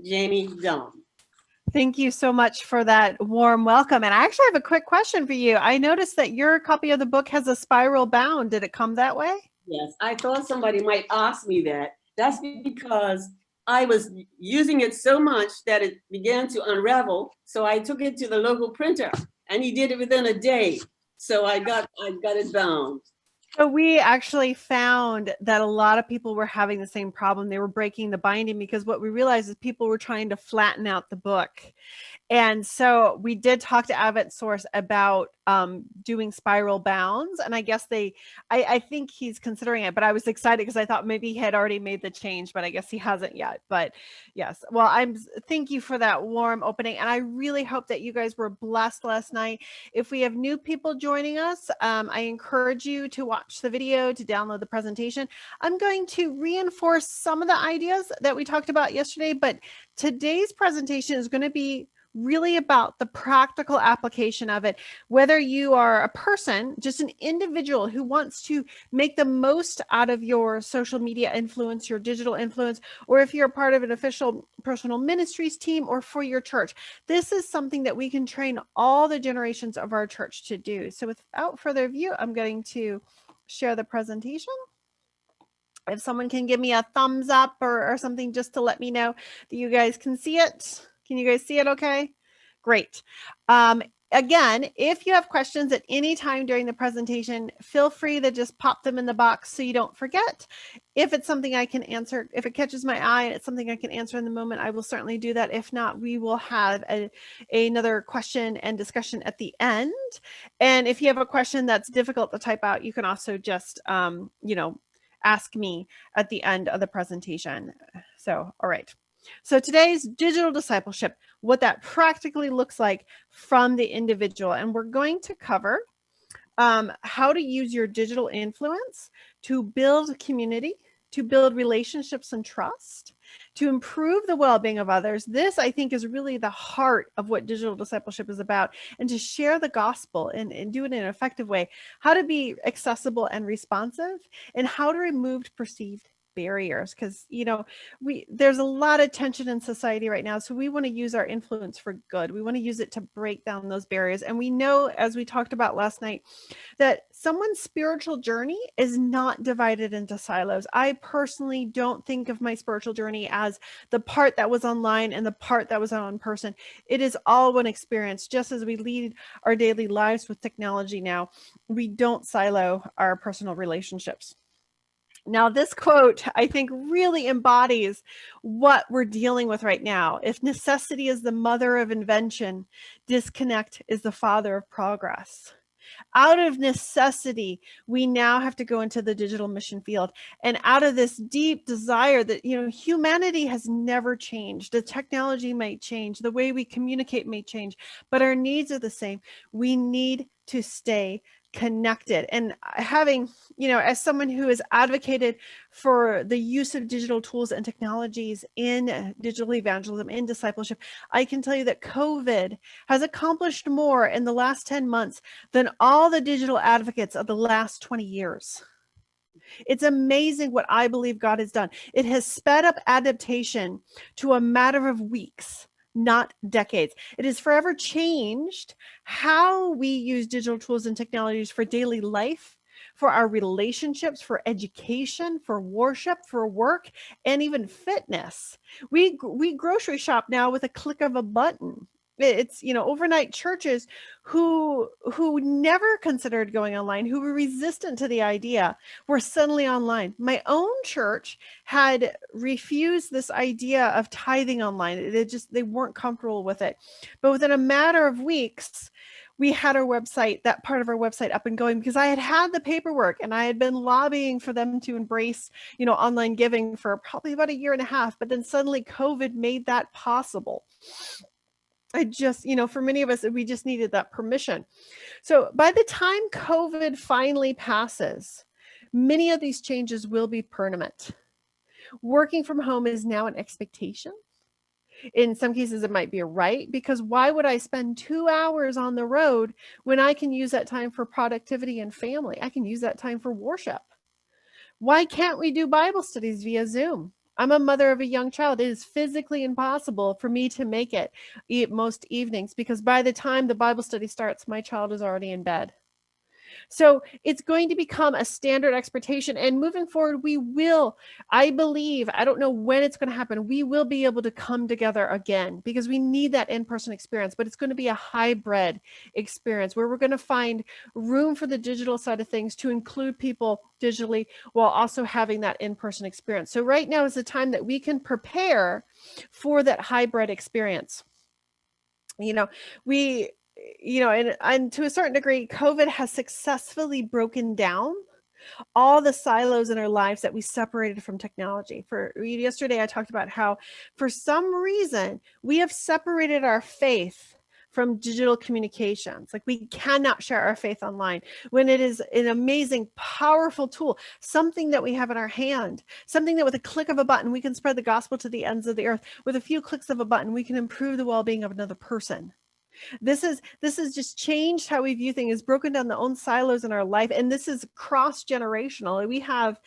Jamie Dunn. Thank you so much for that warm welcome. And I actually have a quick question for you. I noticed that your copy of the book has a spiral bound. Did it come that way? Yes, I thought somebody might ask me that. That's because I was using it so much that it began to unravel. So I took it to the local printer, and he did it within a day. So I got it bound. So we actually found that a lot of people were having the same problem. They were breaking the binding because what we realized is people were trying to flatten out the book. And so we did talk to Avent Source about doing spiral bounds. And I guess I think he's considering it, but I was excited because I thought maybe he had already made the change, but I guess he hasn't yet. But yes, well, thank you for that warm opening. And I really hope that you guys were blessed last night. If we have new people joining us, I encourage you to watch the video, to download the presentation. I'm going to reinforce some of the ideas that we talked about yesterday, but today's presentation is going to be really about the practical application of it. Whether you are a person, just an individual who wants to make the most out of your social media influence, your digital influence, or if you're a part of an official personal ministries team or for your church, this is something that we can train all the generations of our church to do. So without further ado, I'm going to share the presentation. If someone can give me a thumbs up or something just to let me know that you guys can see it. Can you guys see it okay? Great. Again, if you have questions at any time during the presentation, feel free to just pop them in the box so you don't forget. If it's something I can answer, if it catches my eye and it's something I can answer in the moment, I will certainly do that. If not, we will have another question and discussion at the end. And if you have a question that's difficult to type out, you can also just, ask me at the end of the presentation. So, all right. So today's digital discipleship, what that practically looks like from the individual. And we're going to cover how to use your digital influence to build community, to build relationships and trust, to improve the well-being of others. This, I think, is really the heart of what digital discipleship is about, and to share the gospel and do it in an effective way, how to be accessible and responsive, and how to remove perceived barriers, because there's a lot of tension in society right now, so we want to use our influence for good. We want to use it to break down those barriers. And we know, as we talked about last night, that someone's spiritual journey is not divided into silos. I personally don't think of my spiritual journey as the part that was online and the part that was on person. It is all one experience. Just as we lead our daily lives with technology now, we don't silo our personal relationships. Now, this quote, I think, really embodies what we're dealing with right now. If necessity is the mother of invention, disconnect is the father of progress. Out of necessity, we now have to go into the digital mission field. And out of this deep desire that, humanity has never changed. The technology might change, the way we communicate may change, but our needs are the same. We need to stay connected. And having, as someone who has advocated for the use of digital tools and technologies in digital evangelism, in discipleship, I can tell you that COVID has accomplished more in the last 10 months than all the digital advocates of the last 20 years. It's amazing what I believe God has done. It has sped up adaptation to a matter of weeks, not decades. It has forever changed how we use digital tools and technologies for daily life, for our relationships, for education, for worship, for work, and even fitness. We grocery shop now with a click of a button. It's, overnight churches who never considered going online, who were resistant to the idea, were suddenly online. My own church had refused this idea of tithing online. They weren't comfortable with it. But within a matter of weeks, we had our website, that part of our website, up and going, because I had the paperwork and I had been lobbying for them to embrace, online giving for probably about a year and a half. But then suddenly COVID made that possible. I just, for many of us, we just needed that permission. So by the time COVID finally passes, many of these changes will be permanent. Working from home is now an expectation. In some cases, it might be a right, because why would I spend 2 hours on the road when I can use that time for productivity and family? I can use that time for worship. Why can't we do Bible studies via Zoom? I'm a mother of a young child. It is physically impossible for me to make it most evenings, because by the time the Bible study starts, my child is already in bed. So it's going to become a standard expectation. And moving forward, we will, I believe, I don't know when it's going to happen, we will be able to come together again, because we need that in-person experience. But it's going to be a hybrid experience where we're going to find room for the digital side of things to include people digitally while also having that in-person experience. So right now is the time that we can prepare for that hybrid experience. You know, we, and to a certain degree, COVID has successfully broken down all the silos in our lives that we separated from technology. For yesterday, I talked about how for some reason we have separated our faith from digital communications. Like, we cannot share our faith online when it is an amazing, powerful tool, something that we have in our hand, something that with a click of a button, we can spread the gospel to the ends of the earth. With a few clicks of a button, we can improve the well-being of another person. This has just changed how we view things, broken down the own silos in our life. And this is cross-generational. We have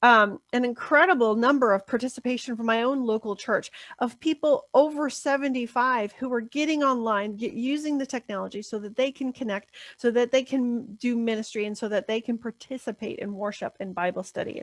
an incredible number of participation from my own local church of people over 75 who are getting online, using the technology so that they can connect, so that they can do ministry, and so that they can participate in worship and Bible study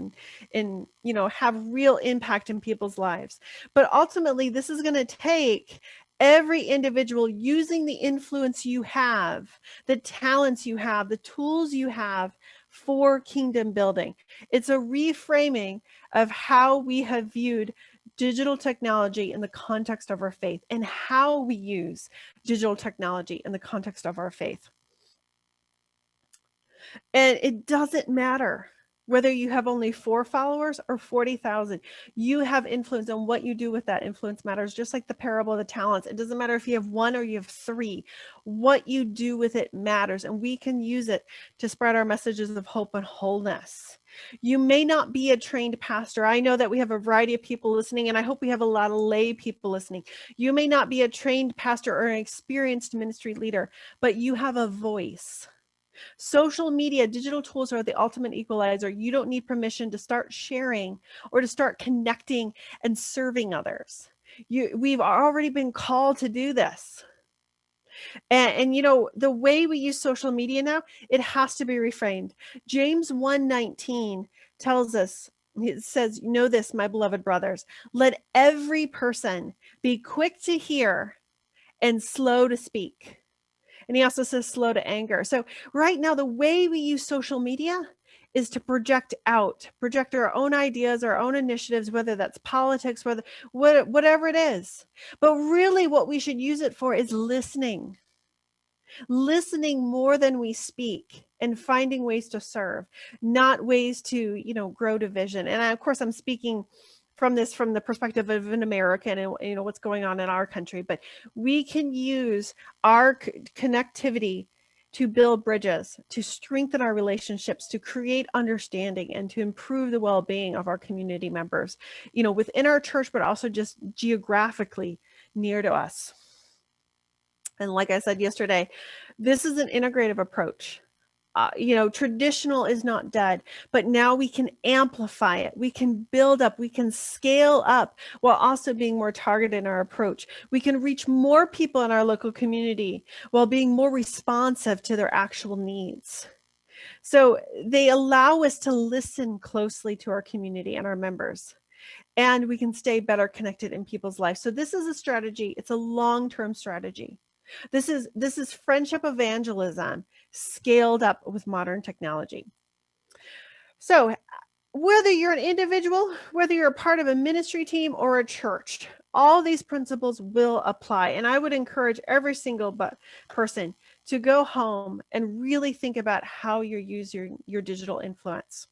and have real impact in people's lives. But ultimately, this is going to take every individual using the influence you have, the talents you have, the tools you have for kingdom building. It's a reframing of how we have viewed digital technology in the context of our faith, and how we use digital technology in the context of our faith. And it doesn't matter whether you have only 4 followers or 40,000. You have influence, and what you do with that influence matters. Just like the parable of the talents, it doesn't matter if you have 1 or you have 3. What you do with it matters, and we can use it to spread our messages of hope and wholeness. You may not be a trained pastor. I know that we have a variety of people listening, and I hope we have a lot of lay people listening. You may not be a trained pastor or an experienced ministry leader, but you have a voice. Social media, digital tools are the ultimate equalizer. You don't need permission to start sharing or to start connecting and serving others. We've already been called to do this. And the way we use social media now, it has to be reframed. James 1:19 tells us, it says, "Know this, my beloved brothers, let every person be quick to hear and slow to speak." And he also says slow to anger. So right now, the way we use social media is to project our own ideas, our own initiatives, whether that's politics, whatever it is. But really what we should use it for is listening more than we speak, and finding ways to serve, not ways to, grow division. And of course, I'm speaking from the perspective of an American and what's going on in our country, but we can use our connectivity to build bridges, to strengthen our relationships, to create understanding, and to improve the well-being of our community members, within our church, but also just geographically near to us. And like I said yesterday, this is an integrative approach. Traditional is not dead, but now we can amplify it. We can build up, we can scale up while also being more targeted in our approach. We can reach more people in our local community while being more responsive to their actual needs. So they allow us to listen closely to our community and our members, and we can stay better connected in people's lives. So this is a strategy. It's a long-term strategy. This is friendship evangelism scaled up with modern technology. So whether you're an individual, whether you're a part of a ministry team or a church, all these principles will apply. And I would encourage every single person to go home and really think about how you use your digital influence.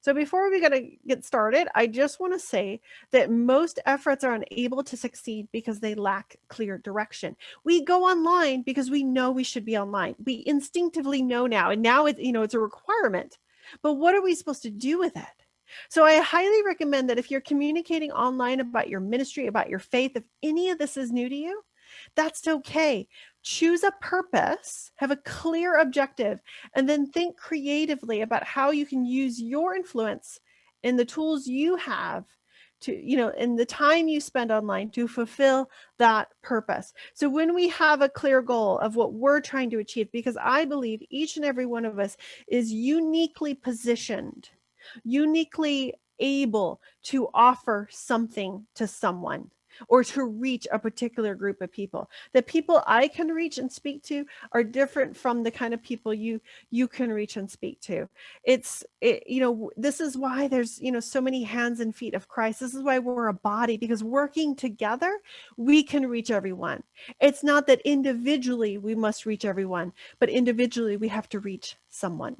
So before we get started, I just want to say that most efforts are unable to succeed because they lack clear direction. We go online because we know we should be online. We instinctively know now, and now it's a requirement. But what are we supposed to do with it? So I highly recommend that if you're communicating online about your ministry, about your faith, if any of this is new to you, that's okay. Choose a purpose, have a clear objective, and then think creatively about how you can use your influence and the tools you have to, in the time you spend online to fulfill that purpose. So when we have a clear goal of what we're trying to achieve, because I believe each and every one of us is uniquely positioned, uniquely able to offer something to someone or to reach a particular group of people. The people I can reach and speak to are different from the kind of people you can reach and speak to. This is why there's, so many hands and feet of Christ. This is why we're a body, because working together, we can reach everyone. It's not that individually we must reach everyone, but individually we have to reach someone.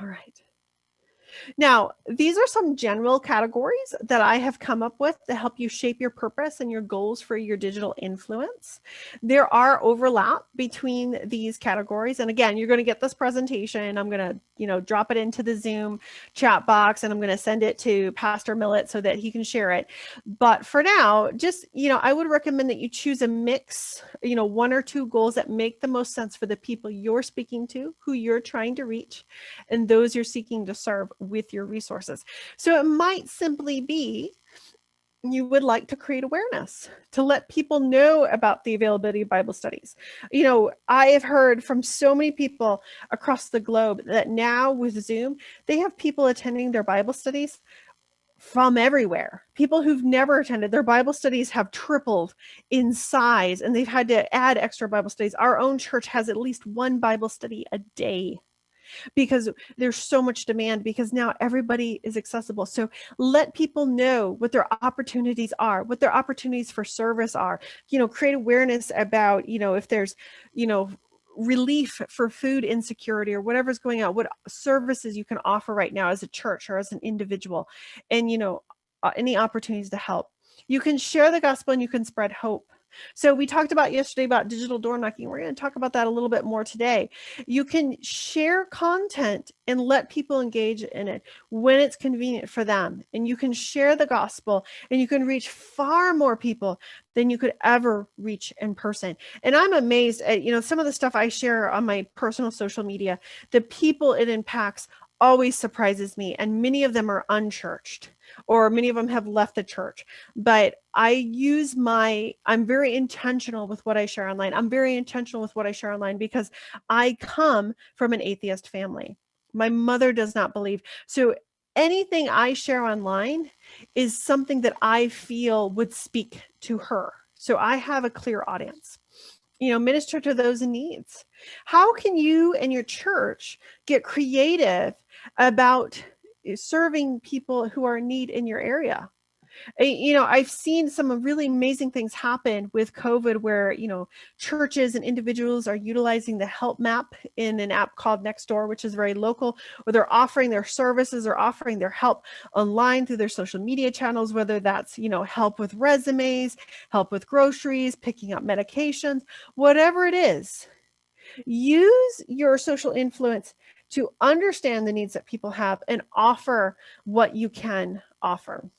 All right. Now, these are some general categories that I have come up with to help you shape your purpose and your goals for your digital influence. There are overlap between these categories. And again, you're going to get this presentation. I'm going to, drop it into the Zoom chat box, and I'm going to send it to Pastor Millett so that he can share it. But for now, just, I would recommend that you choose a mix, one or two goals that make the most sense for the people you're speaking to, who you're trying to reach, and those you're seeking to serve with your resources. So it might simply be you would like to create awareness, to let people know about the availability of Bible studies. I have heard from so many people across the globe that now with Zoom, they have people attending their Bible studies from everywhere. People who've never attended, their Bible studies have tripled in size, and they've had to add extra Bible studies. Our own church has at least one Bible study a day, because there's so much demand, because now everybody is accessible. So let people know what their opportunities are, what their opportunities for service are, create awareness about, if there's, relief for food insecurity or whatever's going on, what services you can offer right now as a church or as an individual, and, any opportunities to help. You can share the gospel and you can spread hope. So we talked about yesterday about digital door knocking. We're going to talk about that a little bit more today. You can share content and let people engage in it when it's convenient for them. And you can share the gospel and you can reach far more people than you could ever reach in person. And I'm amazed at, some of the stuff I share on my personal social media. The people it impacts always surprises me. And many of them are unchurched, or many of them have left the church. But I'm very intentional with what I share online. I'm very intentional with what I share online because I come from an atheist family. My mother does not believe. So anything I share online is something that I feel would speak to her. So I have a clear audience. Minister to those in needs. How can you and your church get creative about serving people who are in need in your area? I've seen some really amazing things happen with COVID where, churches and individuals are utilizing the help map in an app called Nextdoor, which is very local, where they're offering their services or offering their help online through their social media channels, whether that's, help with resumes, help with groceries, picking up medications, whatever it is. Use your social influence to understand the needs that people have and offer what you can offer.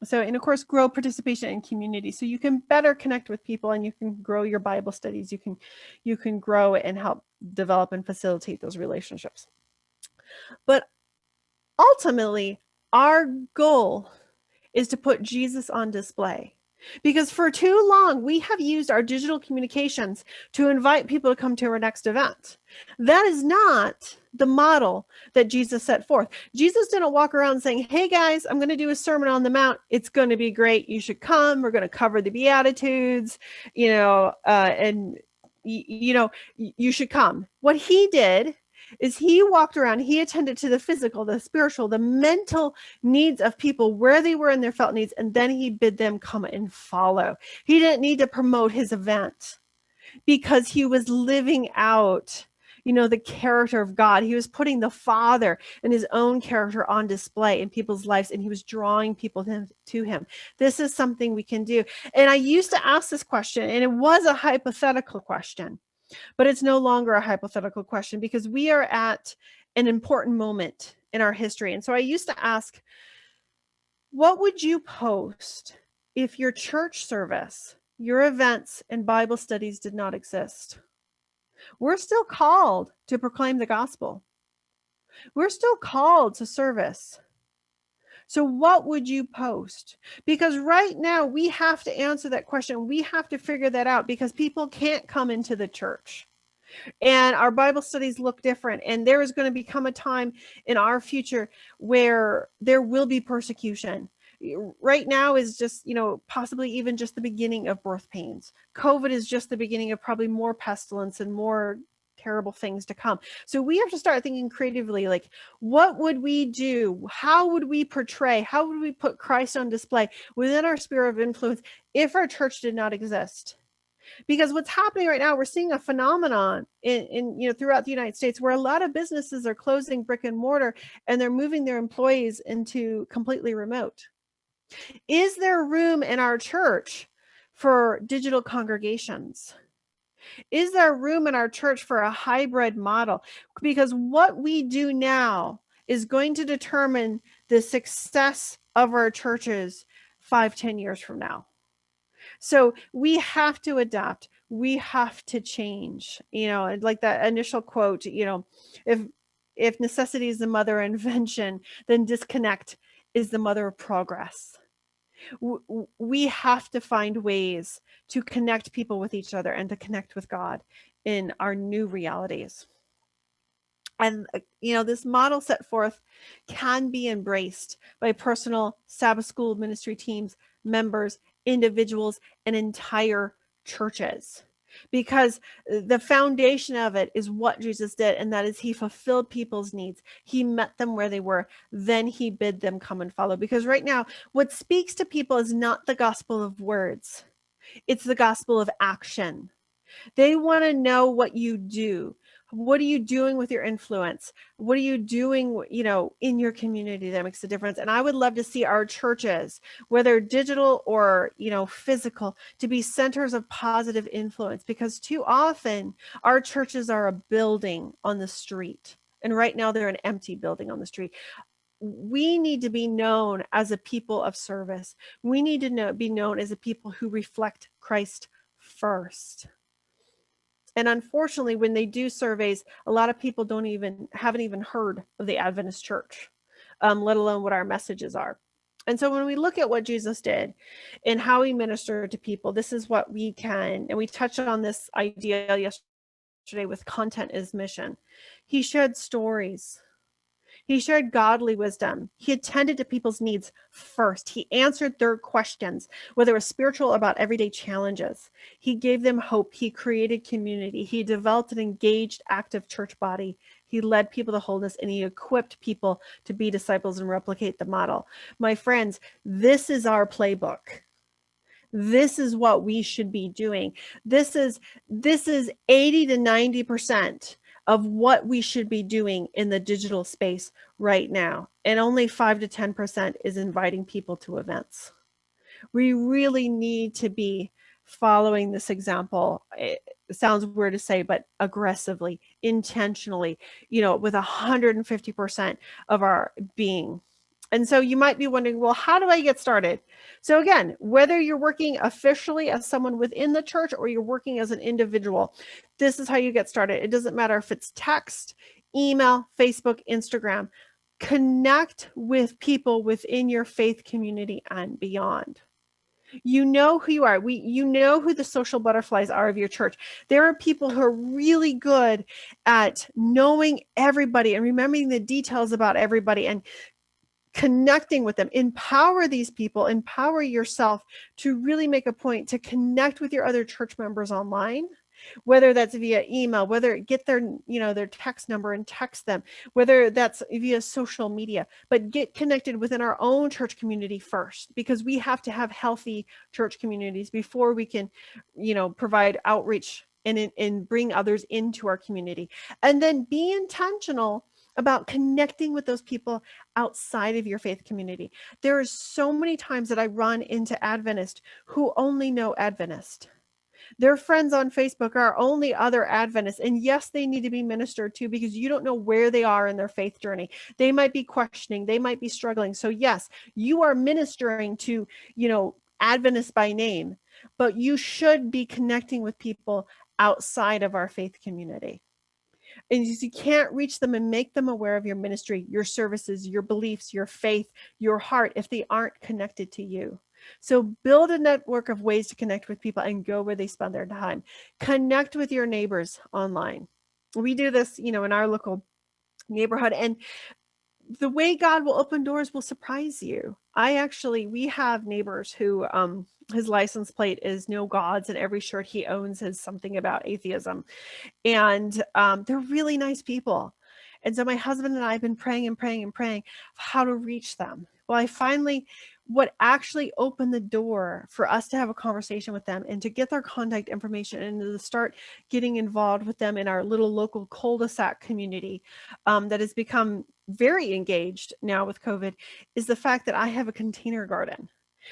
So, and of course, grow participation in community so you can better connect with people and you can grow your Bible studies. You can grow and help develop and facilitate those relationships. But ultimately, our goal is to put Jesus on display. Because for too long, we have used our digital communications to invite people to come to our next event. That is not the model that Jesus set forth. Jesus didn't walk around saying, hey guys, I'm going to do a sermon on the mount. It's going to be great. You should come. We're going to cover the Beatitudes, and you should come. What he did is he walked around, he attended to the physical, the spiritual, the mental needs of people, where they were in their felt needs, and then he bid them come and follow. He didn't need to promote his event because he was living out, the character of God. He was putting the Father and his own character on display in people's lives, and he was drawing people to him. This is something we can do. And I used to ask this question, and it was a hypothetical question. But it's no longer a hypothetical question because we are at an important moment in our history. And so I used to ask, what would you post if your church service, your events, and Bible studies did not exist? We're still called to proclaim the gospel. We're still called to service. So what would you post? Because right now we have to answer that question. We have to figure that out because people can't come into the church. And our Bible studies look different. And there is going to become a time in our future where there will be persecution. Right now is just, possibly even just the beginning of birth pains. COVID is just the beginning of probably more pestilence and more terrible things to come. So we have to start thinking creatively, like, what would we do? How would we portray? How would we put Christ on display within our sphere of influence if our church did not exist? Because what's happening right now, we're seeing a phenomenon in throughout the United States where a lot of businesses are closing brick and mortar and they're moving their employees into completely remote. Is there room in our church for digital congregations? Is there room in our church for a hybrid model? Because what we do now is going to determine the success of our churches 5-10 years from now. So we have to adapt. We have to change. Like that initial quote, if necessity is the mother of invention, then disconnect is the mother of progress. We have to find ways to connect people with each other and to connect with God in our new realities. And, this model set forth can be embraced by personal Sabbath school ministry teams, members, individuals, and entire churches. Because the foundation of it is what Jesus did, and that is he fulfilled people's needs. He met them where they were. Then he bid them come and follow. Because right now, what speaks to people is not the gospel of words. It's the gospel of action. They want to know what you do. What are you doing with your influence? What are you doing, in your community that makes a difference? And I would love to see our churches, whether digital or, physical, to be centers of positive influence, because too often our churches are a building on the street. And right now they're an empty building on the street. We need to be known as a people of service. We need to be known as a people who reflect Christ first. And unfortunately, when they do surveys, a lot of people haven't even heard of the Adventist church, let alone what our messages are. And so when we look at what Jesus did and how he ministered to people, this is what we can, and we touched on this idea yesterday with content is mission. He shared stories. He shared godly wisdom. He attended to people's needs first. He answered their questions, whether it was spiritual or about everyday challenges. He gave them hope. He created community. He developed an engaged, active church body. He led people to wholeness, and he equipped people to be disciples and replicate the model. My friends, this is our playbook. This is what we should be doing. This is 80 to 90% of what we should be doing in the digital space right now. And only 5 to 10% is inviting people to events. We really need to be following this example. It sounds weird to say, but aggressively, intentionally, with 150% of our being. And so you might be wondering, well, how do I get started? So again, whether you're working officially as someone within the church or you're working as an individual, this is how you get started. It doesn't matter if it's text, email, Facebook, Instagram. Connect with people within your faith community and beyond. You know who you are. You know who the social butterflies are of your church. There are people who are really good at knowing everybody and remembering the details about everybody and connecting with them. Empower these people, empower yourself to really make a point to connect with your other church members online, whether that's via email, whether get their text number and text them, whether that's via social media, but get connected within our own church community first, because we have to have healthy church communities before we can, provide outreach and bring others into our community. And then be intentional about connecting with those people outside of your faith community. There are so many times that I run into Adventists who only know Adventist. Their friends on Facebook are only other Adventists. And yes, they need to be ministered to, because you don't know where they are in their faith journey. They might be questioning, they might be struggling. So yes, you are ministering to, Adventists by name, but you should be connecting with people outside of our faith community. And you can't reach them and make them aware of your ministry, your services, your beliefs, your faith, your heart, if they aren't connected to you. So build a network of ways to connect with people and go where they spend their time. Connect with your neighbors online. We do this, in our local neighborhood, and the way God will open doors will surprise you. We have neighbors who, his license plate is no gods, and every shirt he owns is something about atheism. And they're really nice people. And so my husband and I have been praying and praying and praying how to reach them. Well, what actually opened the door for us to have a conversation with them and to get their contact information and to start getting involved with them in our little local cul-de-sac community that has become very engaged now with COVID is the fact that I have a container garden.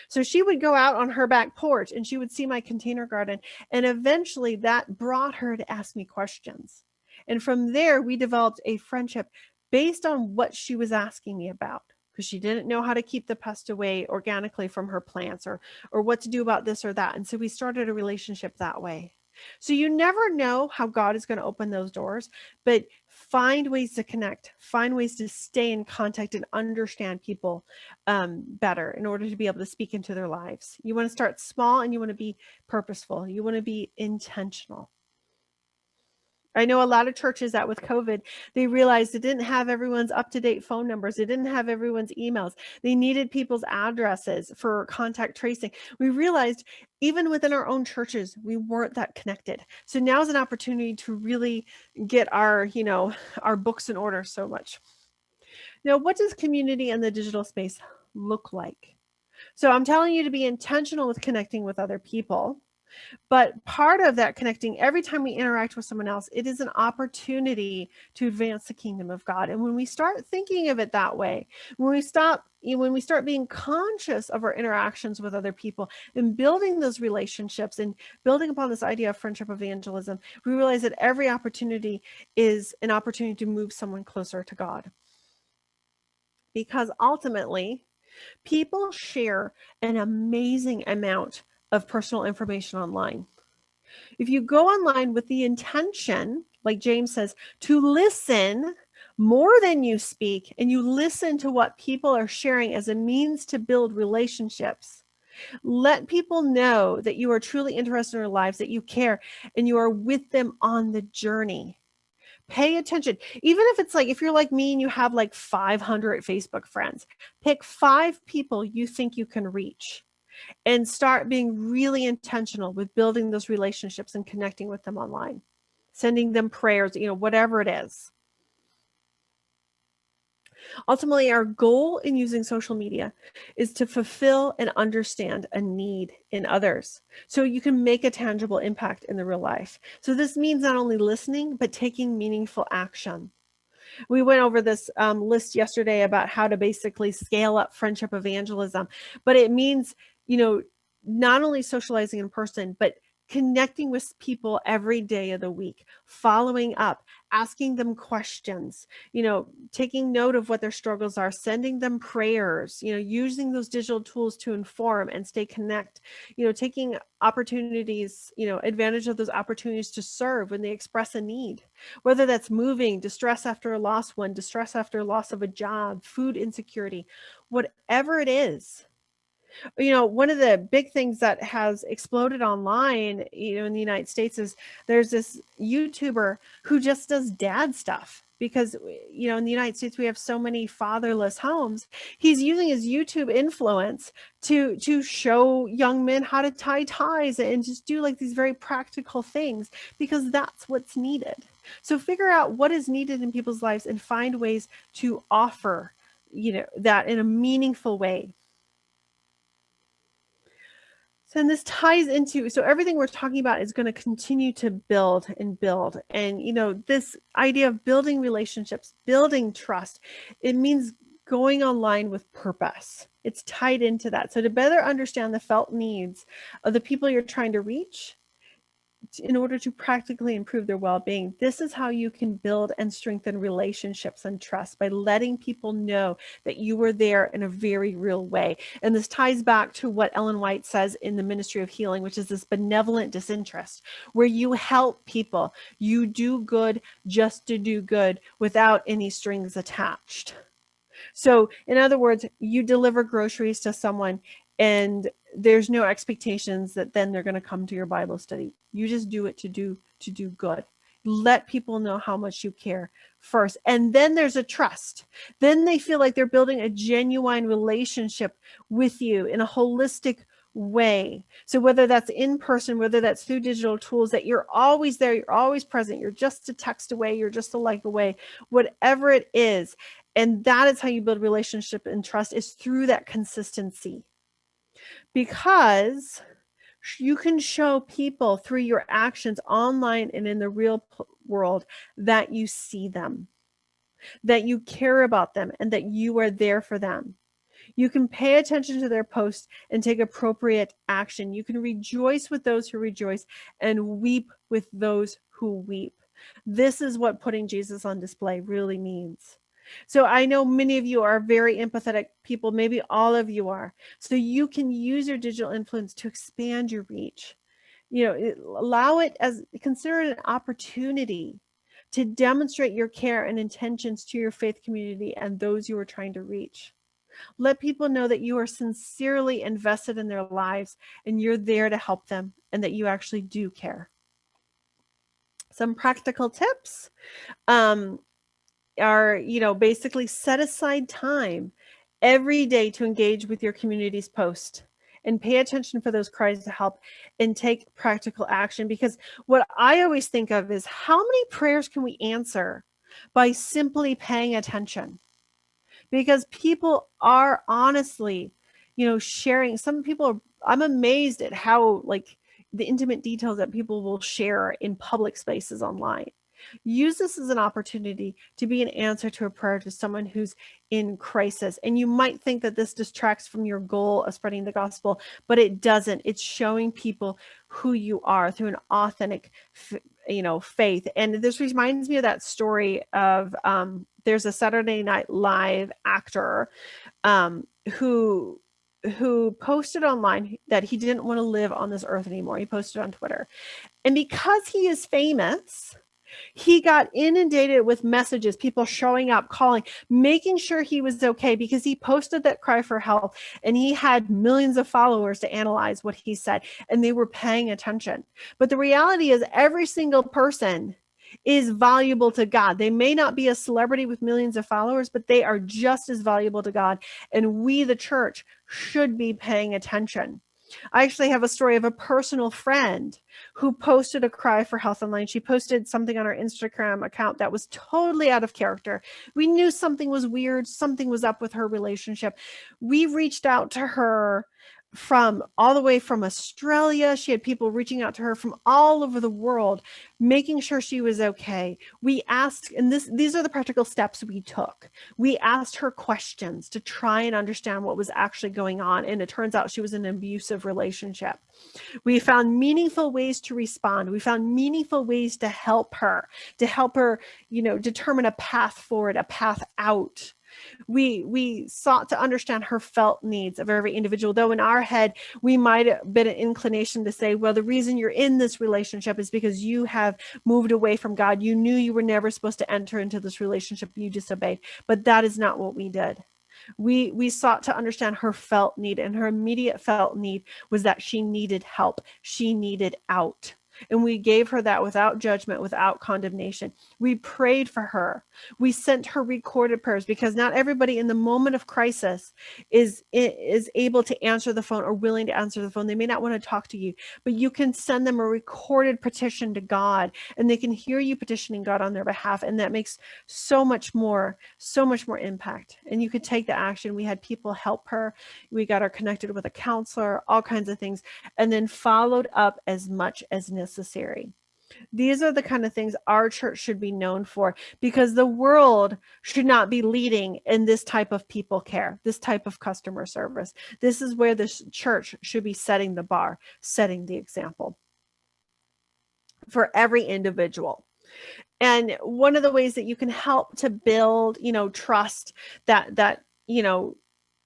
So she would go out on her back porch and she would see my container garden. And eventually that brought her to ask me questions. And from there, we developed a friendship based on what she was asking me about, because she didn't know how to keep the pest away organically from her plants or what to do about this or that. And so we started a relationship that way. So you never know how God is going to open those doors, but find ways to connect, find ways to stay in contact and understand people better in order to be able to speak into their lives. You want to start small and you want to be purposeful. You want to be intentional. I know a lot of churches that with COVID, they realized they didn't have everyone's up-to-date phone numbers. They didn't have everyone's emails. They needed people's addresses for contact tracing. We realized even within our own churches, we weren't that connected. So now is an opportunity to really get our books in order so much. Now, what does community in the digital space look like? So I'm telling you to be intentional with connecting with other people. But part of that connecting, every time we interact with someone else, it is an opportunity to advance the kingdom of God. And when we start thinking of it that way, when we start being conscious of our interactions with other people and building those relationships and building upon this idea of friendship evangelism, we realize that every opportunity is an opportunity to move someone closer to God. Because ultimately, people share an amazing amount of personal information online. If you go online with the intention, like James says, to listen more than you speak, and you listen to what people are sharing as a means to build relationships, let people know that you are truly interested in their lives, that you care, and you are with them on the journey. Pay attention. Even if it's like, if you're like me and you have like 500 Facebook friends, pick 5 people you think you can reach and start being really intentional with building those relationships and connecting with them online, sending them prayers, whatever it is. Ultimately, our goal in using social media is to fulfill and understand a need in others so you can make a tangible impact in the real life. So this means not only listening, but taking meaningful action. We went over this list yesterday about how to basically scale up friendship evangelism, but it means, not only socializing in person, but connecting with people every day of the week, following up, asking them questions, taking note of what their struggles are, sending them prayers, using those digital tools to inform and stay connect, taking opportunities, advantage of those opportunities to serve when they express a need, whether that's moving, distress after a lost one, distress after loss of a job, food insecurity, whatever it is. One of the big things that has exploded online, in the United States is there's this YouTuber who just does dad stuff because, in the United States, we have so many fatherless homes. He's using his YouTube influence to show young men how to tie ties and just do like these very practical things because that's what's needed. So figure out what is needed in people's lives and find ways to offer, that in a meaningful way. So, and this ties into, so everything we're talking about is going to continue to build and build. And, this idea of building relationships, building trust, it means going online with purpose. It's tied into that. So to better understand the felt needs of the people you're trying to reach, in order to practically improve their well-being. This is how you can build and strengthen relationships and trust, by letting people know that you were there in a very real way. And this ties back to what Ellen White says in the Ministry of Healing, which is this benevolent disinterest, where you help people. You do good just to do good without any strings attached. So in other words, you deliver groceries to someone and there's no expectations that then they're going to come to your Bible study. You just do it to do good. Let people know how much you care first. And then there's a trust. Then they feel like they're building a genuine relationship with you in a holistic way. So whether that's in person, whether that's through digital tools, that you're always there, you're always present, you're just a text away, you're just a like away, whatever it is. And that is how you build relationship and trust, is through that consistency. Because you can show people through your actions online and in the real world that you see them, that you care about them, and that you are there for them. You can pay attention to their posts and take appropriate action. You can rejoice with those who rejoice and weep with those who weep. This is what putting Jesus on display really means. So I know many of you are very empathetic people, maybe all of you are. So you can use your digital influence to expand your reach. Allow it as, consider it an opportunity to demonstrate your care and intentions to your faith community and those you are trying to reach. Let people know that you are sincerely invested in their lives and you're there to help them and that you actually do care. Some practical tips are, basically set aside time every day to engage with your community's post and pay attention for those cries to help and take practical action. Because what I always think of is, how many prayers can we answer by simply paying attention? Because people are honestly, sharing. Some people I'm amazed at how, like, the intimate details that people will share in public spaces online. Use this as an opportunity to be an answer to a prayer to someone who's in crisis. And you might think that this distracts from your goal of spreading the gospel, but it doesn't. It's showing people who you are through an authentic, faith. And this reminds me of that story of, there's a Saturday Night Live actor who posted online that he didn't want to live on this earth anymore. He posted on Twitter. And because he is famous, he got inundated with messages, people showing up, calling, making sure he was okay, because he posted that cry for help and he had millions of followers to analyze what he said, and they were paying attention. But the reality is, every single person is valuable to God. They may not be a celebrity with millions of followers, but they are just as valuable to God. And we, the church, should be paying attention. I actually have a story of a personal friend who posted a cry for health online. She posted something on her Instagram account that was totally out of character. We knew something was weird. Something was up with her relationship. We reached out to her from all the way from Australia. She had people reaching out to her from all over the world, making sure she was okay. We asked, and these are the practical steps we took. We asked her questions to try and understand what was actually going on. And it turns out she was in an abusive relationship. We found meaningful ways to respond. We found meaningful ways to help her, determine a path forward, a path out. We sought to understand her felt needs of every individual, though in our head, we might have been an inclination to say, well, the reason you're in this relationship is because you have moved away from God. You knew you were never supposed to enter into this relationship. You disobeyed. But that is not what we did. We sought to understand her felt need, and her immediate felt need was that she needed help. She needed out. And we gave her that without judgment, without condemnation. We prayed for her. We sent her recorded prayers, because not everybody in the moment of crisis is able to answer the phone or willing to answer the phone. They may not want to talk to you, but you can send them a recorded petition to God, and they can hear you petitioning God on their behalf. And that makes so much more impact. And you could take the action. We had people help her. We got her connected with a counselor, all kinds of things, and then followed up as much as necessary. These are the kind of things our church should be known for, because the world should not be leading in this type of people care, this type of customer service. This is where the church should be setting the bar, setting the example. for every individual. And one of the ways that you can help to build, trust that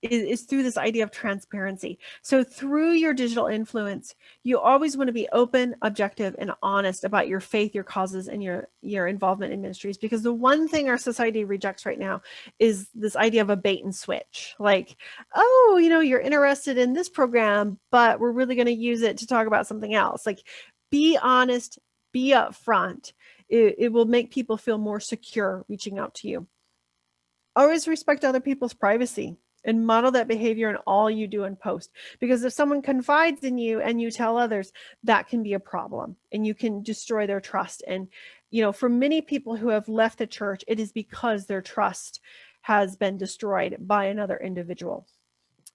is through this idea of transparency. So through your digital influence, you always want to be open, objective, and honest about your faith, your causes, and your involvement in ministries. Because the one thing our society rejects right now is this idea of a bait and switch. Like, oh, you're interested in this program, but we're really going to use it to talk about something else. Like, be honest, be upfront. It will make people feel more secure reaching out to you. Always respect other people's privacy and model that behavior in all you do and post. Because if someone confides in you and you tell others, that can be a problem and you can destroy their trust. And, for many people who have left the church, it is because their trust has been destroyed by another individual.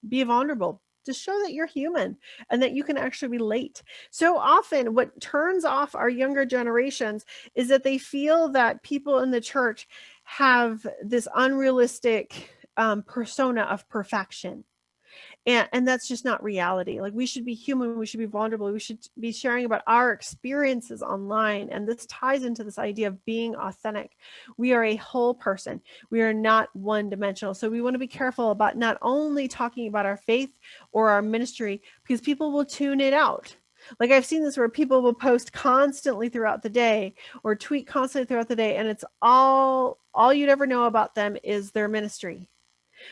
Be vulnerable. Just show that you're human and that you can actually relate. So often what turns off our younger generations is that they feel that people in the church have this unrealistic persona of perfection. And that's just not reality. Like, we should be human. We should be vulnerable. We should be sharing about our experiences online. And this ties into this idea of being authentic. We are a whole person. We are not one dimensional. So we want to be careful about not only talking about our faith or our ministry, because people will tune it out. Like, I've seen this where people will post constantly throughout the day or tweet constantly throughout the day. And it's all you'd ever know about them is their ministry.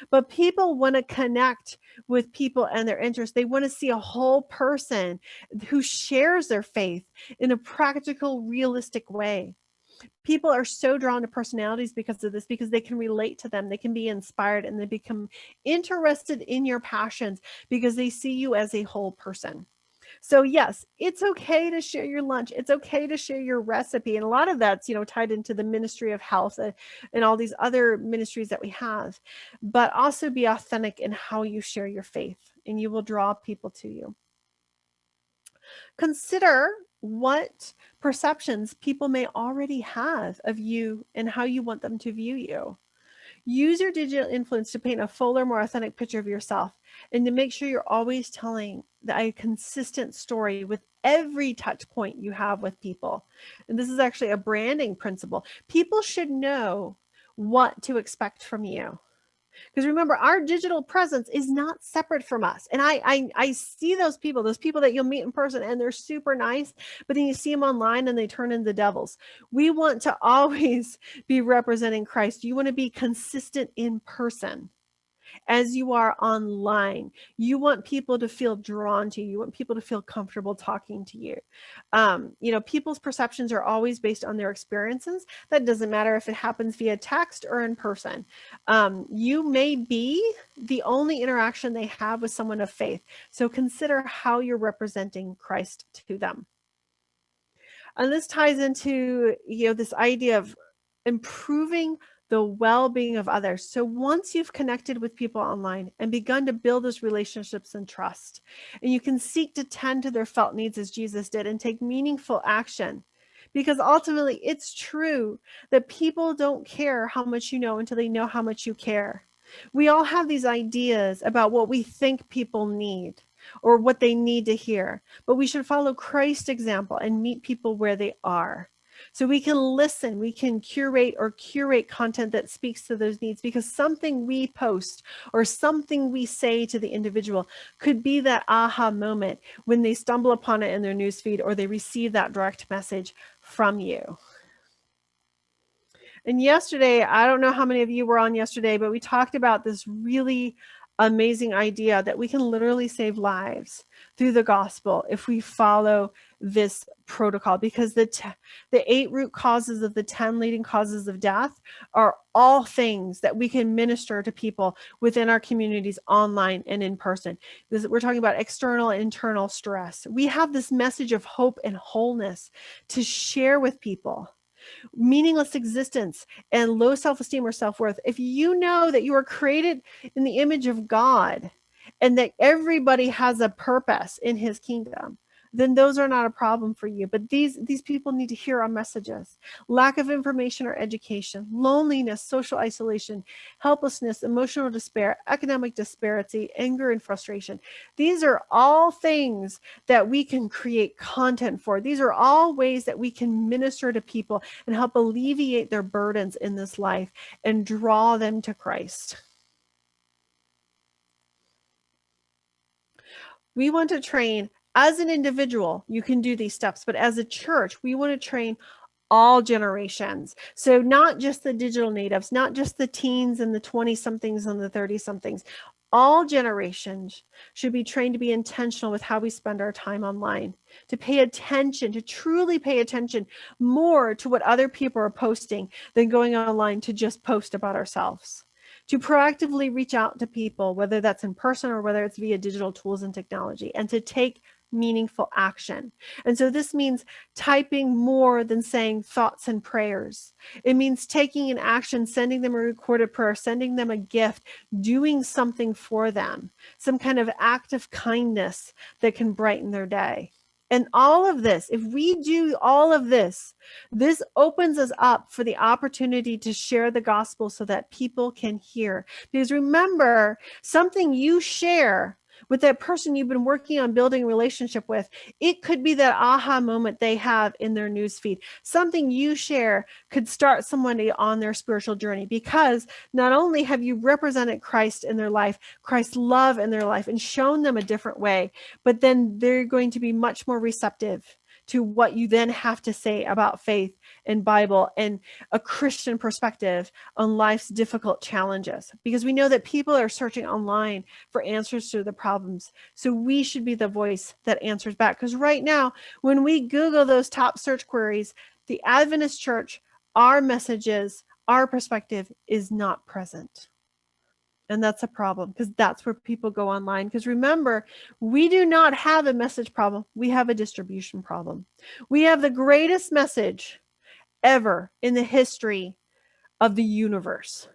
But people want to connect with people and their interests. They want to see a whole person who shares their faith in a practical, realistic way. People are so drawn to personalities because of this, because they can relate to them. They can be inspired and they become interested in your passions because they see you as a whole person. So yes, it's okay to share your lunch. It's okay to share your recipe. And a lot of that's, tied into the ministry of health and all these other ministries that we have. But also be authentic in how you share your faith, and you will draw people to you. Consider what perceptions people may already have of you and how you want them to view you. Use your digital influence to paint a fuller, more authentic picture of yourself, and to make sure you're always telling a consistent story with every touch point you have with people. And this is actually a branding principle. People should know what to expect from you. Because remember, our digital presence is not separate from us. And I see those people that you'll meet in person and they're super nice, but then you see them online and they turn into devils. We want to always be representing Christ. You want to be consistent in person as you are online. You want people to feel drawn to you. You want people to feel comfortable talking to you. People's perceptions are always based on their experiences. That doesn't matter if it happens via text or in person. You may be the only interaction they have with someone of faith. So consider how you're representing Christ to them. And this ties into, this idea of improving the well-being of others. So once you've connected with people online and begun to build those relationships and trust, and you can seek to tend to their felt needs as Jesus did and take meaningful action, because ultimately it's true that people don't care how much you know until they know how much you care. We all have these ideas about what we think people need or what they need to hear, but we should follow Christ's example and meet people where they are. So we can listen, we can curate content that speaks to those needs, because something we post or something we say to the individual could be that aha moment when they stumble upon it in their newsfeed or they receive that direct message from you. And yesterday, I don't know how many of you were on yesterday, but we talked about this really amazing idea that we can literally save lives through the gospel if we follow this protocol, because the 8 root causes of the 10 leading causes of death are all things that we can minister to people within our communities, online and in person. We're talking about external and internal stress. We have this message of hope and wholeness to share with people. Meaningless existence and low self-esteem or self-worth. If you know that you are created in the image of God and that everybody has a purpose in his kingdom, then those are not a problem for you. But these people need to hear our messages. Lack of information or education, loneliness, social isolation, helplessness, emotional despair, economic disparity, anger and frustration. These are all things that we can create content for. These are all ways that we can minister to people and help alleviate their burdens in this life and draw them to Christ. We want to train, as an individual, you can do these steps, but as a church, we want to train all generations. So not just the digital natives, not just the teens and the 20-somethings and the 30-somethings. All generations should be trained to be intentional with how we spend our time online, to pay attention, to truly pay attention more to what other people are posting than going online to just post about ourselves. To proactively reach out to people, whether that's in person or whether it's via digital tools and technology, and to take meaningful action. And so this means typing more than saying thoughts and prayers. It means taking an action, sending them a recorded prayer, sending them a gift, doing something for them, some kind of act of kindness that can brighten their day. And all of this, if we do all of this, this opens us up for the opportunity to share the gospel so that people can hear. Because remember, something you share with that person you've been working on building a relationship with, it could be that aha moment they have in their newsfeed. Something you share could start somebody on their spiritual journey, because not only have you represented Christ in their life, Christ's love in their life, and shown them a different way, but then they're going to be much more receptive to what you then have to say about faith and Bible and a Christian perspective on life's difficult challenges. Because we know that people are searching online for answers to the problems. So we should be the voice that answers back. Because right now, when we Google those top search queries, the Adventist Church, our messages, our perspective is not present. And that's a problem, because that's where people go online. Because remember, we do not have a message problem. We have a distribution problem. We have the greatest message ever in the history of the universe.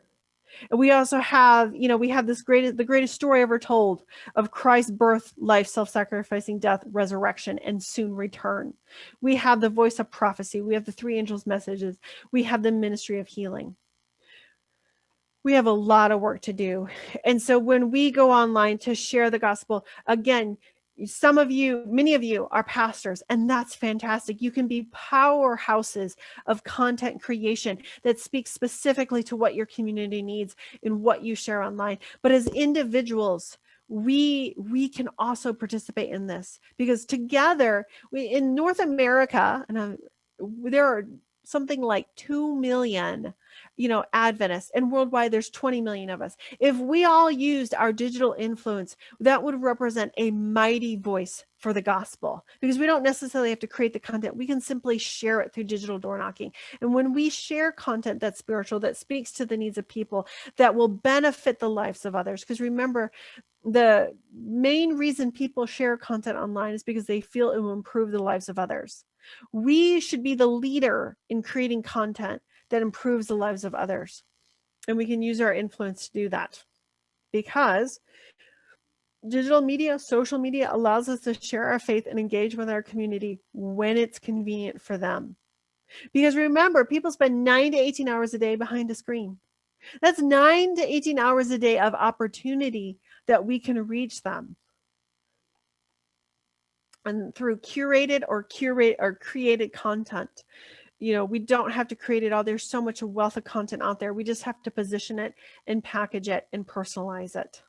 And we also have, we have the greatest story ever told of Christ's birth, life, self-sacrificing death, resurrection, and soon return. We have the voice of prophecy. We have the three angels' messages. We have the ministry of healing. We have a lot of work to do. And so when we go online to share the gospel, again, many of you are pastors, and that's fantastic. You can be powerhouses of content creation that speaks specifically to what your community needs and what you share online. But as individuals, we can also participate in this, because together in North America, and there are something like 2 million Adventists, and worldwide there's 20 million of us. If we all used our digital influence, that would represent a mighty voice for the gospel, because we don't necessarily have to create the content. We can simply share it through digital door knocking. And when we share content that's spiritual, that speaks to the needs of people, that will benefit the lives of others. Because remember, the main reason people share content online is because they feel it will improve the lives of others. We should be the leader in creating content that improves the lives of others. And we can use our influence to do that, because digital media, social media allows us to share our faith and engage with our community when it's convenient for them. Because remember, people spend 9 to 18 hours a day behind a screen. That's 9 to 18 hours a day of opportunity that we can reach them. And through curated or created content. We don't have to create it all. There's so much wealth of content out there. We just have to position it and package it and personalize it.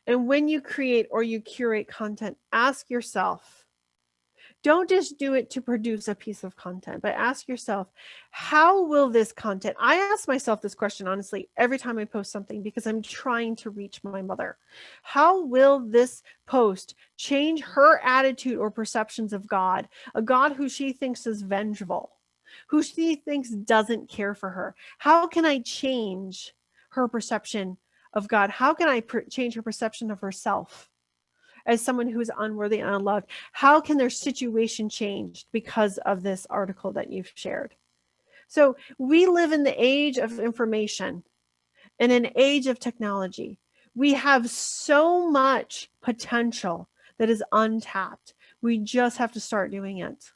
And when you create or you curate content, ask yourself, don't just do it to produce a piece of content, but ask yourself, how will this content, I ask myself this question, honestly, every time I post something, because I'm trying to reach my mother. How will this post change her attitude or perceptions of God, a God who she thinks is vengeful, who she thinks doesn't care for her? How can I change her perception of God? How can I change her perception of herself as someone who is unworthy and unloved? How can their situation change because of this article that you've shared? So we live in the age of information and an age of technology. We have so much potential that is untapped. We just have to start doing it.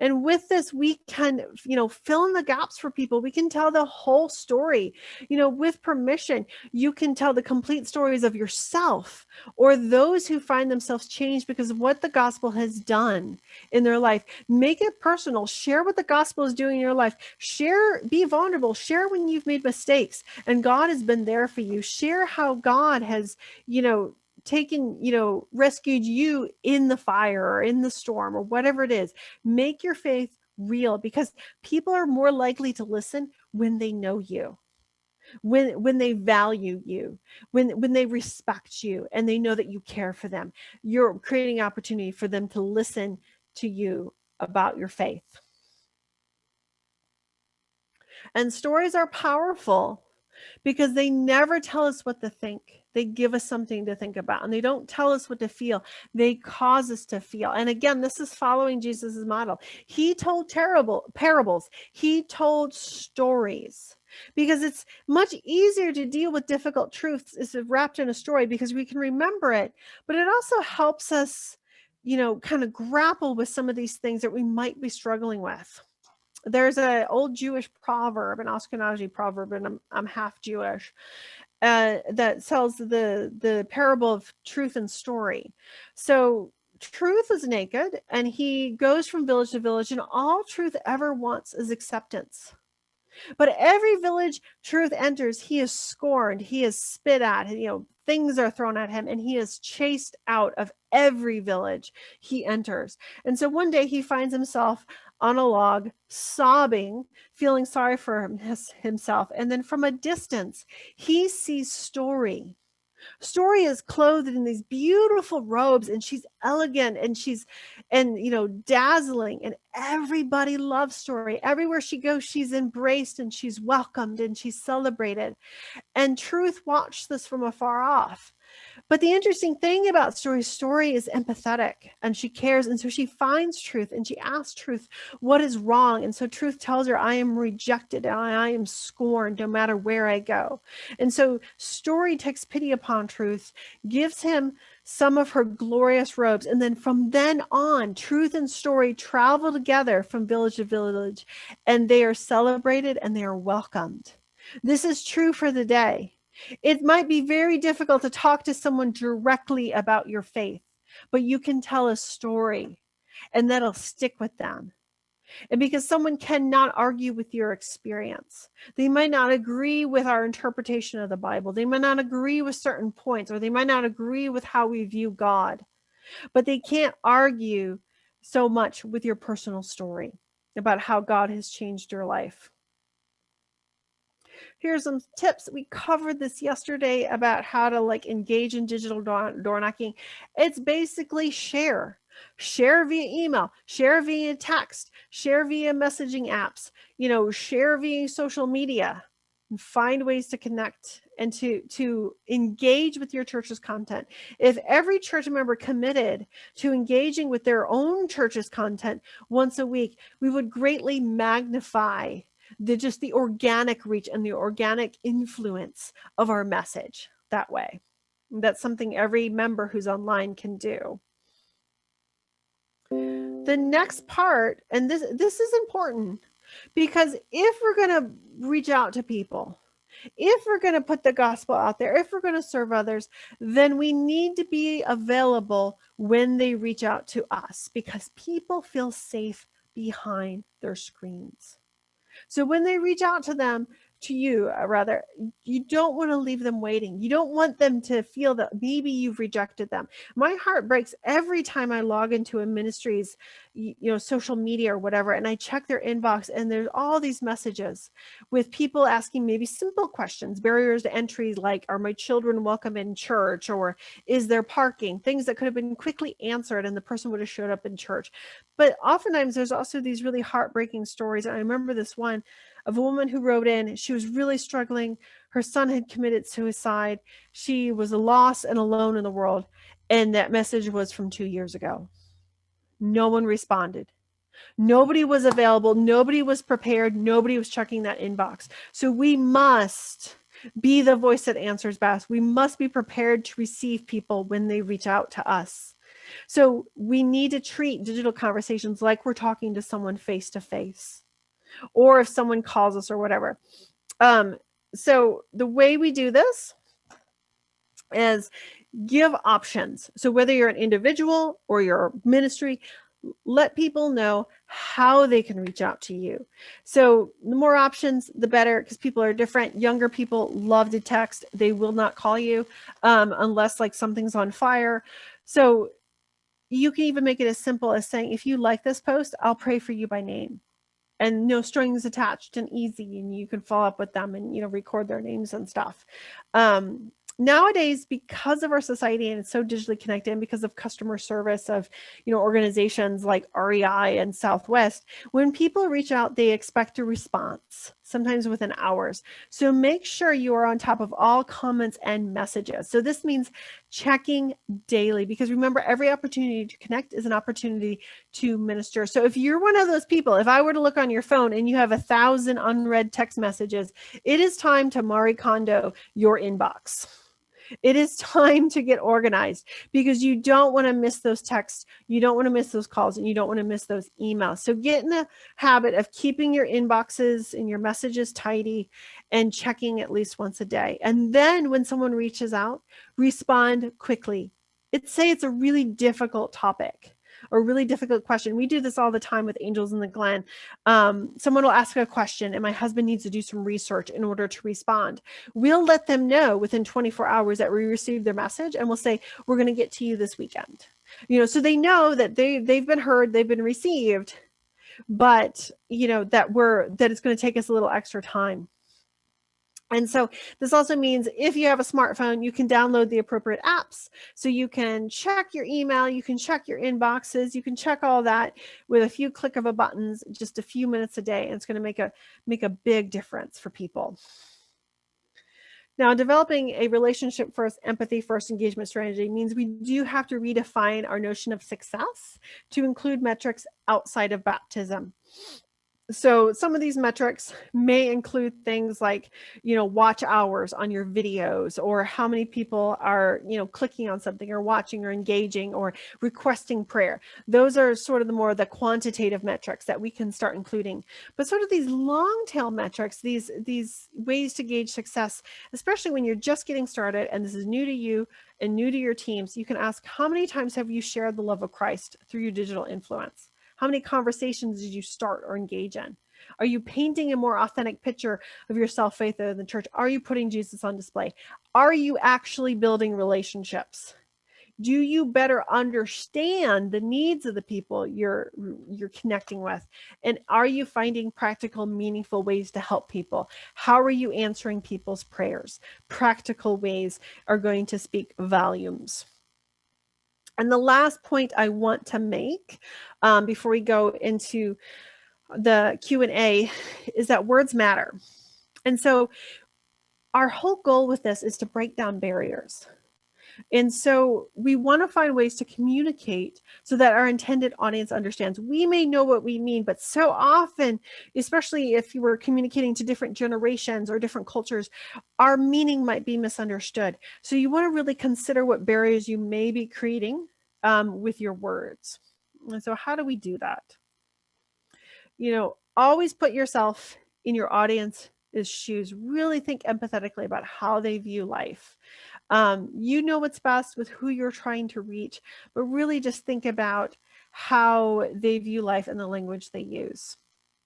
And with this, we can, fill in the gaps for people. We can tell the whole story, with permission. You can tell the complete stories of yourself or those who find themselves changed because of what the gospel has done in their life. Make it personal. Share what the gospel is doing in your life. Share, be vulnerable. Share when you've made mistakes and God has been there for you. Share how God has, rescued you in the fire or in the storm or whatever it is. Make your faith real, because people are more likely to listen when they know you, when they value you, when they respect you and they know that you care for them. You're creating opportunity for them to listen to you about your faith. And stories are powerful because they never tell us what to think. They give us something to think about, and they don't tell us what to feel. They cause us to feel. And again, this is following Jesus's model. He told terrible parables. He told stories because it's much easier to deal with difficult truths is wrapped in a story because we can remember it, but it also helps us, kind of grapple with some of these things that we might be struggling with. There's an old Jewish proverb, an Ashkenazi proverb, and I'm half Jewish, that tells the parable of truth and story. So truth is naked, and he goes from village to village, and all truth ever wants is acceptance. But every village truth enters, he is scorned, he is spit at, things are thrown at him, and he is chased out of every village he enters. And so one day he finds himself on a log, sobbing, feeling sorry for himself. And then from a distance, he sees Story. Story is clothed in these beautiful robes, and she's elegant, and she's dazzling, and everybody loves Story. Everywhere she goes, she's embraced and she's welcomed and she's celebrated. And Truth watched this from afar off. But the interesting thing about Story is empathetic, and she cares. And so she finds Truth and she asks Truth, what is wrong? And so Truth tells her, I am rejected and I am scorned no matter where I go. And so Story takes pity upon Truth, gives him some of her glorious robes. And then from then on, Truth and Story travel together from village to village, and they are celebrated and they are welcomed. This is true for the day. It might be very difficult to talk to someone directly about your faith, but you can tell a story and that'll stick with them. And because someone cannot argue with your experience, they might not agree with our interpretation of the Bible. They might not agree with certain points, or they might not agree with how we view God, but they can't argue so much with your personal story about how God has changed your life. Here's some tips. We covered this yesterday about how to engage in digital door knocking. It's basically share via email, share via text, share via messaging apps, share via social media, and find ways to connect and to engage with your church's content. If every church member committed to engaging with their own church's content once a week, we would greatly magnify the organic reach and the organic influence of our message that way. That's something every member who's online can do. The next part, and this is important, because if we're going to reach out to people, if we're going to put the gospel out there, if we're going to serve others, then we need to be available when they reach out to us, because people feel safe behind their screens. So when they reach out to you, you don't want to leave them waiting. You don't want them to feel that maybe you've rejected them. My heart breaks every time I log into a ministry's, social media or whatever, and I check their inbox, and there's all these messages with people asking maybe simple questions, barriers to entry, like, are my children welcome in church? Or is there parking? Things that could have been quickly answered and the person would have showed up in church. But oftentimes there's also these really heartbreaking stories. And I remember this one of a woman who wrote in. She was really struggling. Her son had committed suicide. She was lost and alone in the world. And that message was from 2 years ago. No one responded. Nobody was available. Nobody was prepared. Nobody was checking that inbox. So we must Be the voice that answers best. We must be prepared to receive people when they reach out to us. So we need to treat digital conversations like we're talking to someone face to face, or if someone calls us or whatever. So the way we do this is give options. So whether you're an individual or you're a ministry, let people know how they can reach out to you. So the more options, the better, because people are different. Younger people love to text. They will not call you unless like something's on fire. So you can even make it as simple as saying, if you like this post, I'll pray for you by name. And no strings attached and easy, and you can follow up with them and, you know, record their names and stuff. Nowadays, because of our society and it's so digitally connected, and because of customer service of, you know, organizations like REI and Southwest, when people reach out, they expect a response, sometimes within hours. So make sure you are on top of all comments and messages. So this means checking daily, because remember, every opportunity to connect is an opportunity to minister. So if you're one of those people, if I were to look on your phone and you have 1,000 unread text messages, it is time to Marie Kondo your inbox. It is time to get organized, because you don't want to miss those texts, you don't want to miss those calls, and you don't want to miss those emails. So get in the habit of keeping your inboxes and your messages tidy and checking at least once a day. And then when someone reaches out, respond quickly. Say it's a really difficult topic or really difficult question. We do this all the time with Angels in the Glen. Someone will ask a question and my husband needs to do some research in order to respond. We'll let them know within 24 hours that we received their message, and we'll say, we're going to get to you this weekend. You know, so they know that they've been heard, they've been received, but you know, that it's going to take us a little extra time. And so this also means if you have a smartphone, you can download the appropriate apps. So you can check your email, you can check your inboxes, you can check all that with a few click of a buttons, just a few minutes a day. And it's going to make a big difference for people. Now, developing a relationship first, empathy first engagement strategy means we do have to redefine our notion of success to include metrics outside of baptism. So some of these metrics may include things like, you know, watch hours on your videos, or how many people are, you know, clicking on something or watching or engaging or requesting prayer. Those are sort of the quantitative metrics that we can start including. But sort of these long tail metrics, these ways to gauge success, especially when you're just getting started and this is new to you and new to your teams, you can ask, how many times have you shared the love of Christ through your digital influence? How many conversations did you start or engage in? Are you painting a more authentic picture of yourself, faith in the church? Are you putting Jesus on display? Are you actually building relationships? Do you better understand the needs of the people you're connecting with? And are you finding practical, meaningful ways to help people? How are you answering people's prayers? Practical ways are going to speak volumes. And the last point I want to make before we go into the Q&A is that words matter. And so our whole goal with this is to break down barriers. And so we want to find ways to communicate so that our intended audience understands. We may know what we mean, but so often, especially if you were communicating to different generations or different cultures, our meaning might be misunderstood. So you want to really consider what barriers you may be creating with your words. And so how do we do that? You know, always put yourself in your audience's shoes. Really think empathetically about how they view life. You know what's best with who you're trying to reach, but really just think about how they view life and the language they use.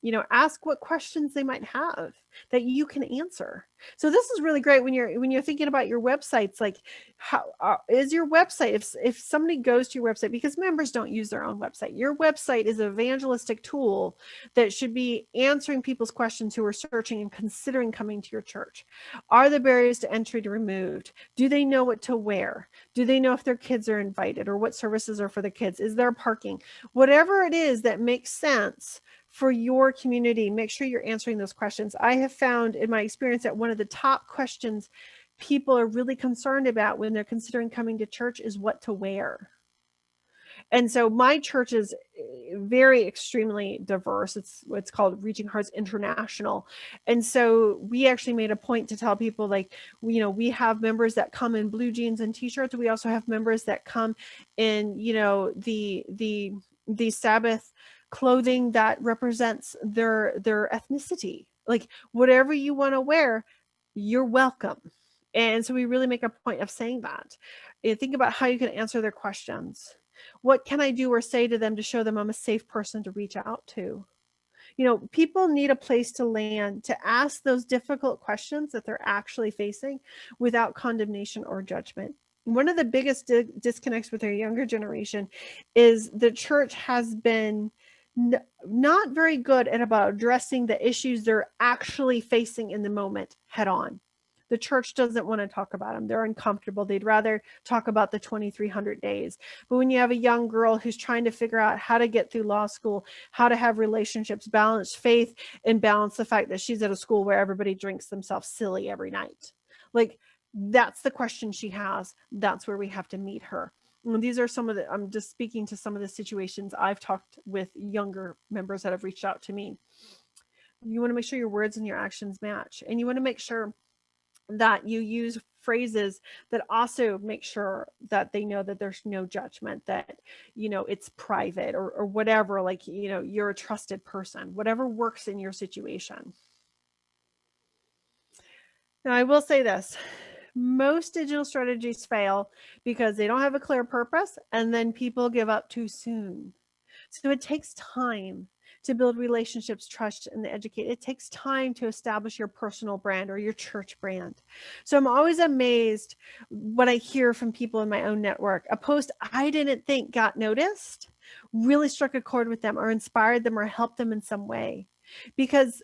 You know, ask what questions they might have that you can answer. So this is really great when you're thinking about your websites, like how is your website, if somebody goes to your website, because members don't use their own website, your website is an evangelistic tool that should be answering people's questions who are searching and considering coming to your church. Are the barriers to entry removed? Do they know what to wear? Do they know if their kids are invited or what services are for the kids? Is there parking? Whatever it is that makes sense for your community, make sure you're answering those questions. I have found in my experience that one of the top questions people are really concerned about when they're considering coming to church is what to wear. And so my church is very extremely diverse. It's what's called Reaching Hearts International. And so we actually made a point to tell people, like, you know, we have members that come in blue jeans and t-shirts. We also have members that come in, you know, the Sabbath clothing that represents their ethnicity. Like, whatever you want to wear, you're welcome. And so we really make a point of saying that. And think about how you can answer their questions. What can I do or say to them to show them I'm a safe person to reach out to? You know, people need a place to land to ask those difficult questions that they're actually facing without condemnation or judgment. One of the biggest disconnects with our younger generation is the church has been not very good at about addressing the issues they're actually facing in the moment head on. The church doesn't want to talk about them. They're uncomfortable. They'd rather talk about the 2,300 days. But when you have a young girl who's trying to figure out how to get through law school, how to have relationships, balance faith, and balance the fact that she's at a school where everybody drinks themselves silly every night. Like, that's the question she has. That's where we have to meet her. And these are some of the, I'm just speaking to some of the situations I've talked with younger members that have reached out to me. You want to make sure your words and your actions match. And you want to make sure that you use phrases that also make sure that they know that there's no judgment, that, you know, it's private or whatever, like, you know, you're a trusted person, whatever works in your situation. Now, I will say this. Most digital strategies fail because they don't have a clear purpose, and then people give up too soon. So it takes time to build relationships, trust, and educate. It takes time to establish your personal brand or your church brand. So I'm always amazed when I hear from people in my own network. A post I didn't think got noticed really struck a chord with them or inspired them or helped them in some way, because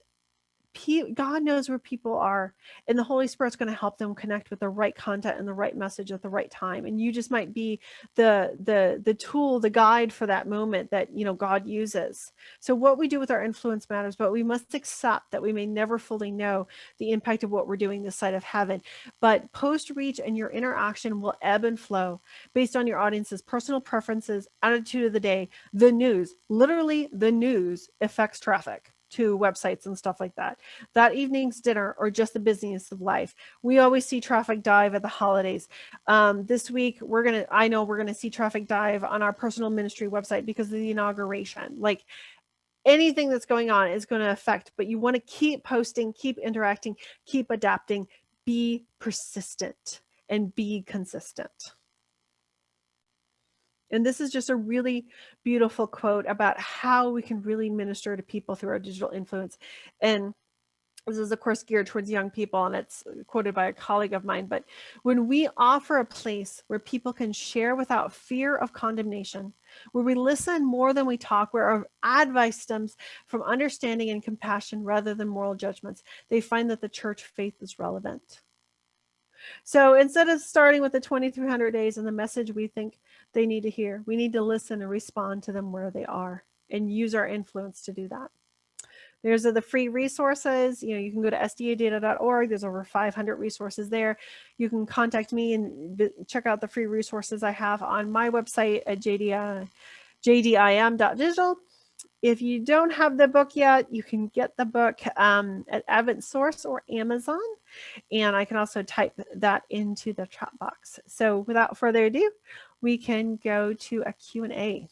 God knows where people are, and the Holy Spirit's going to help them connect with the right content and the right message at the right time. And you just might be the tool, the guide for that moment that, you know, God uses. So what we do with our influence matters, but we must accept that we may never fully know the impact of what we're doing this side of heaven. But post reach and your interaction will ebb and flow based on your audience's personal preferences, attitude of the day, the news. Literally, the news affects traffic to websites and stuff like that. That evening's dinner or just the busyness of life. We always see traffic dive at the holidays. This week, I know we're gonna see traffic dive on our personal ministry website because of the inauguration. Like, anything that's going on is going to affect, but you want to keep posting, keep interacting, keep adapting, be persistent, and be consistent. And this is just a really beautiful quote about how we can really minister to people through our digital influence. And this is, of course, geared towards young people, and it's quoted by a colleague of mine. But when we offer a place where people can share without fear of condemnation, where we listen more than we talk, where our advice stems from understanding and compassion rather than moral judgments, they find that the church faith is relevant. So instead of starting with the 2,300 days and the message we think they need to hear, we need to listen and respond to them where they are and use our influence to do that. There's the free resources. You know, you can go to sdadata.org. There's over 500 resources there. You can contact me and check out the free resources I have on my website at jdim.digital. If you don't have the book yet, you can get the book at Advent Source or Amazon. And I can also type that into the chat box. So without further ado, we can go to a Q&A.